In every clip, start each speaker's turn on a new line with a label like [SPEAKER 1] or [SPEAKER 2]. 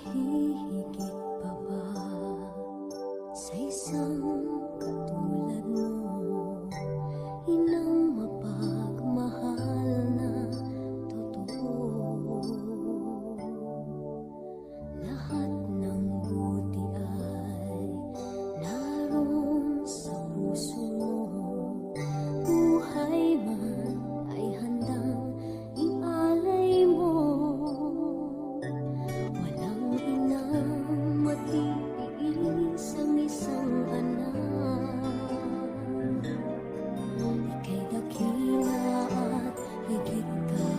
[SPEAKER 1] hihigit pa ba sa isang katulad mo, inang mapagmahal na totoo? Lahat ng buti ay naroon sa puso mo, buhay man ay handang ialay mo. Walang inang matiis ang isang anak. Ika'y dakila at higit ka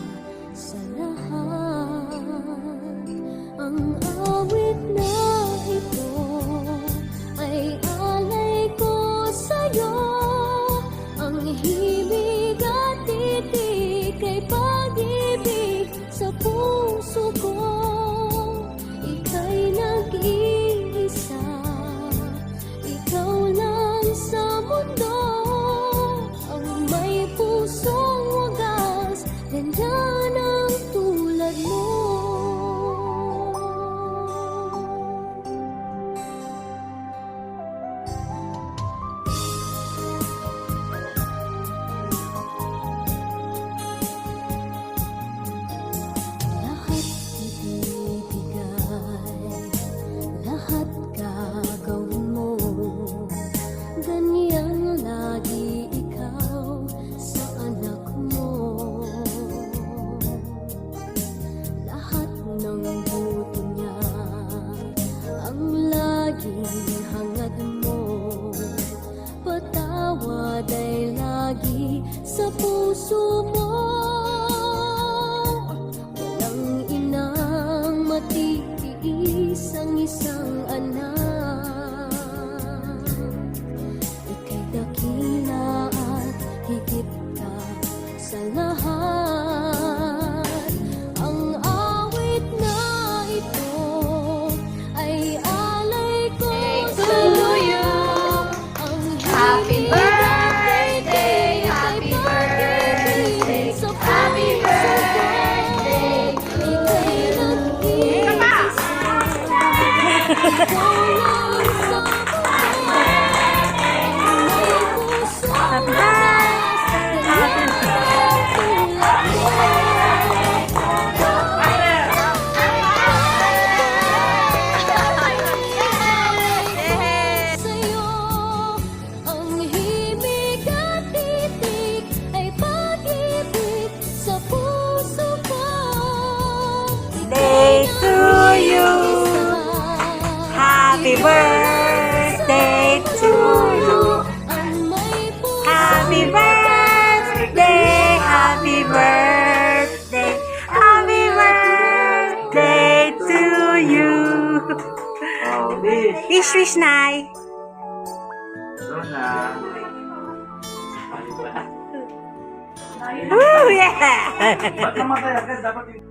[SPEAKER 1] sa lahat. Ang awit na ito ay alay ko sa'yo. Ang himig at titik ay pag-ibig sa puso ko. Ika'y nag-iisa, ikaw lang sa mundo. Ang may pusong wagas, ganyan ang tulad mo. Lahat ibibigay, lahat gagawin mo. Ganyan lagi ikaw sa anak mo. Lahat ng buti niya ang laging hangad mo. Patawad ay lagi sa puso mo. Walang inang matitiis ang isang anak. Ika'y dakila at higit ka sa lahat. Ang awit na ito ay alay ko sa'yo. Ang
[SPEAKER 2] Happy
[SPEAKER 1] himig
[SPEAKER 2] birthday,
[SPEAKER 1] at
[SPEAKER 2] happy
[SPEAKER 1] titik
[SPEAKER 2] birthday,
[SPEAKER 1] sa
[SPEAKER 2] happy
[SPEAKER 1] puso ko.
[SPEAKER 2] birthday to
[SPEAKER 1] Ika'y nag-iisa, ikaw lang sa mundo. Ang may pusong wagas, ganyan ang tulad mo. Sa'yo, ang himig at titik ay pag-ibig sa puso ko.
[SPEAKER 3] Day to you. Happy birthday to you. Happy birthday, happy birthday, happy birthday to you.
[SPEAKER 4] Oh, Liz.
[SPEAKER 3] Wish, Nay.
[SPEAKER 4] Sona.
[SPEAKER 3] Woo, yeah!
[SPEAKER 4] Ba't namatay agad? Dapat yung...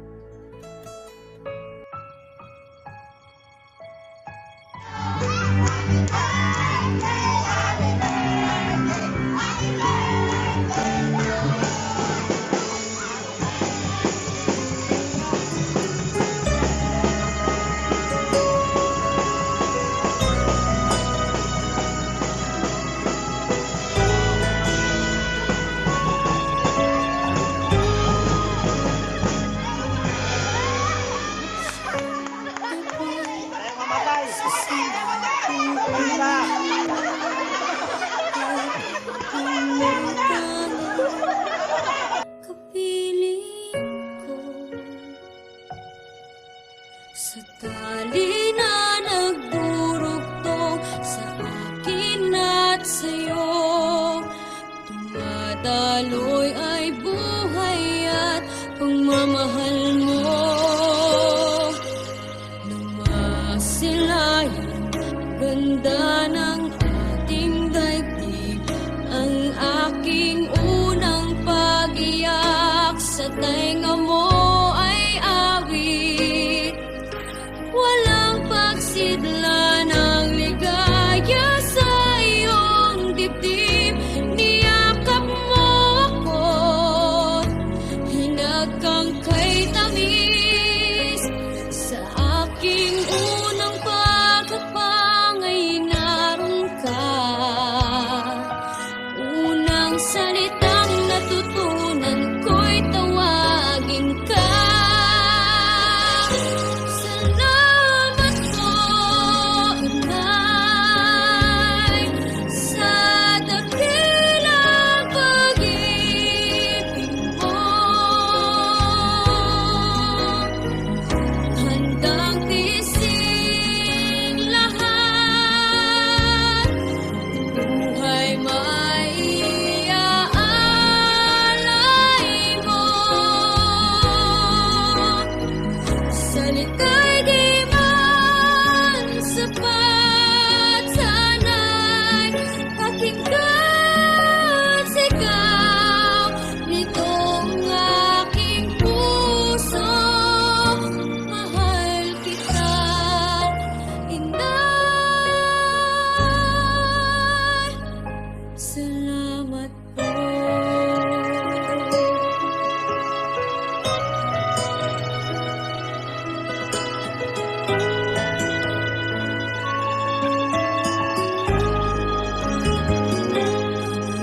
[SPEAKER 1] Kapiling ko sa tali na nagdurugtong sa akin at sa'yo. Tumadaloy ay buhay at pagmamahal mo. Lumasilayan, ganda ng ating daigdig, ang aking unang pag-iyak sa tainga mo ay awit. Walang pagsidla ng ligaya sa iyong dibdib. Niyakap mo ako, hinagkang kay tamis sa aking Salita'y di man sapat, sana'y pakinggan sigaw nitong aking puso. Mahal kita, Inday. Salamat po.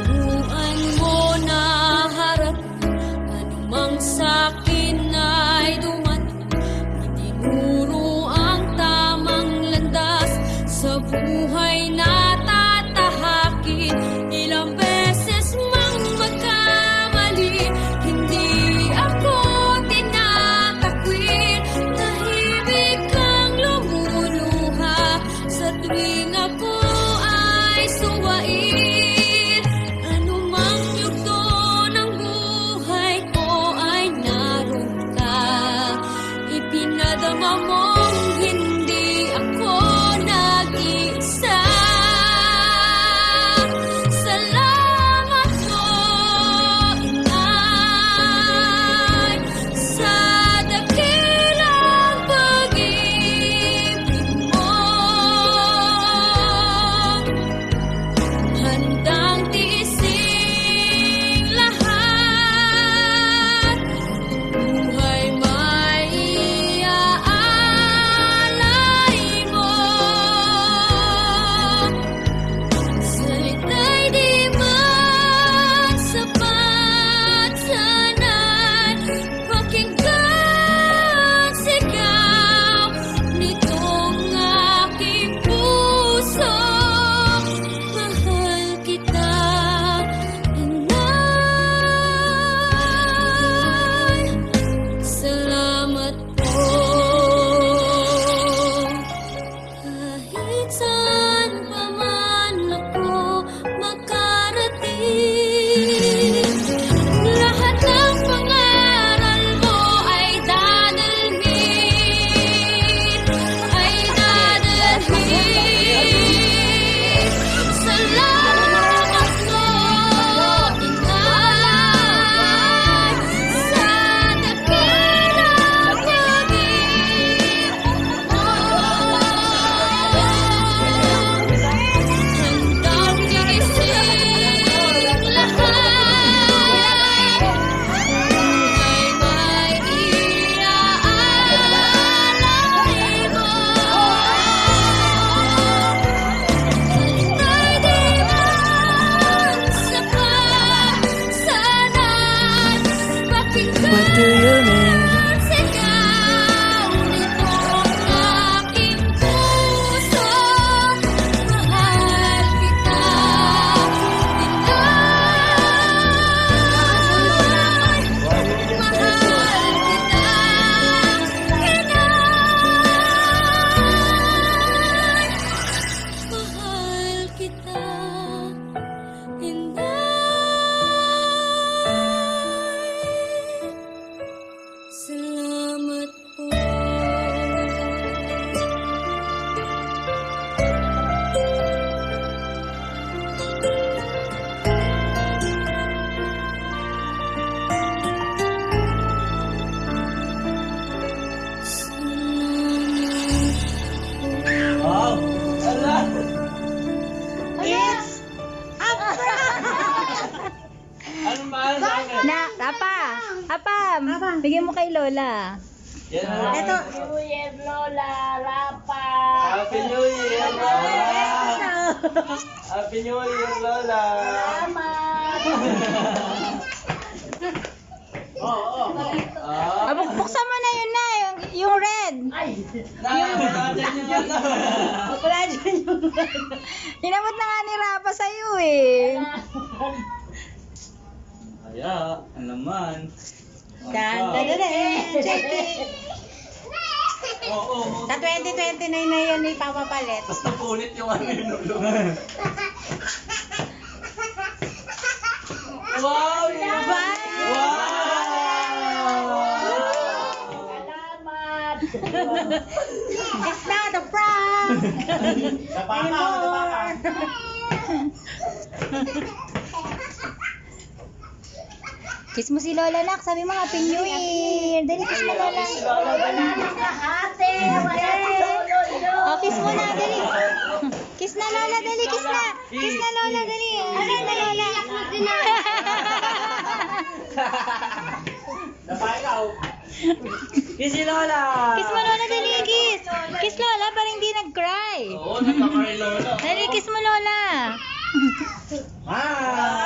[SPEAKER 1] Turuan mo na harap anumang sa'kin ay dumating. Itinuro ang tamang landas sa buhay na tatahakin. Ilang beses mang magkamali, hindi ako tinatakwil. Tahimik kang lumuluha sa tuwing ako ay suwain. Anumang yugto ng buhay ko ay naroon ka. Ipinadama mong hindi ako nag-iisa. Salamat po, Inay, sa dakilang pag-ibig mo. Handang tiisin lahat, buhay may iaalay mo. Salita'y di man sapat, sana'y pakinggan sigaw nitong aking puso. Mahal kita, Inay. Salamat po. Kahit saan pa man ako makarating, lahat ng pangaral mo ay dadalhin, ay dadalhin. Salamat po, Inay, sa dakilang pag-ibig mo. Handang tiisin lahat, buhay may iaalay mo. Salita'y di man sapat, sana'y pakinggan sigaw nitong aking puso. Mahal kita, Inday. Mahal kita, Inay. Mahal kita, Inday. Salamat po.
[SPEAKER 4] Wow! Ala! Ano mahal sa akin?
[SPEAKER 3] Na, Apa, bigyan mo kay Lola.
[SPEAKER 4] Yan na.
[SPEAKER 3] Ito.
[SPEAKER 2] New Year, Lola, Lapa.
[SPEAKER 4] Happy New Year, Lola! Happy New Year, Lola!
[SPEAKER 2] Salamat.
[SPEAKER 4] Oo. Ah,
[SPEAKER 3] Buksan mo na yun na, yung red.
[SPEAKER 4] nakakadyan yung ano.
[SPEAKER 3] Wala dyan yung inabot na nga ni Rapa sa'yo eh.
[SPEAKER 4] Kaya, ang laman.
[SPEAKER 3] Check it.
[SPEAKER 4] Oo.
[SPEAKER 3] Sa 2029 na yun ipapapalit.
[SPEAKER 4] Tapos napulit yung ano yung ulo. Wow! Wow!
[SPEAKER 2] Salamat.
[SPEAKER 3] It's not a prank!
[SPEAKER 4] Napaka.
[SPEAKER 3] Kiss mo si Lola, nak. Sabi mo, Happy New Year. Dali, kiss mo, Lola.
[SPEAKER 2] Hati, wala lolo.
[SPEAKER 3] Oh, kiss mo na, dali. Kiss na, Lola, dali, kiss na. Kiss na, Lola, dali. Kiss na, Lola.
[SPEAKER 4] Napakaw. Kiss si Lola.
[SPEAKER 3] Kiss mo, Lola, dali, kiss. Kiss, Lola, parang hindi nag-cry.
[SPEAKER 4] Oo, napaka Lola.
[SPEAKER 3] Dali, kiss mo, Lola.
[SPEAKER 4] Ah!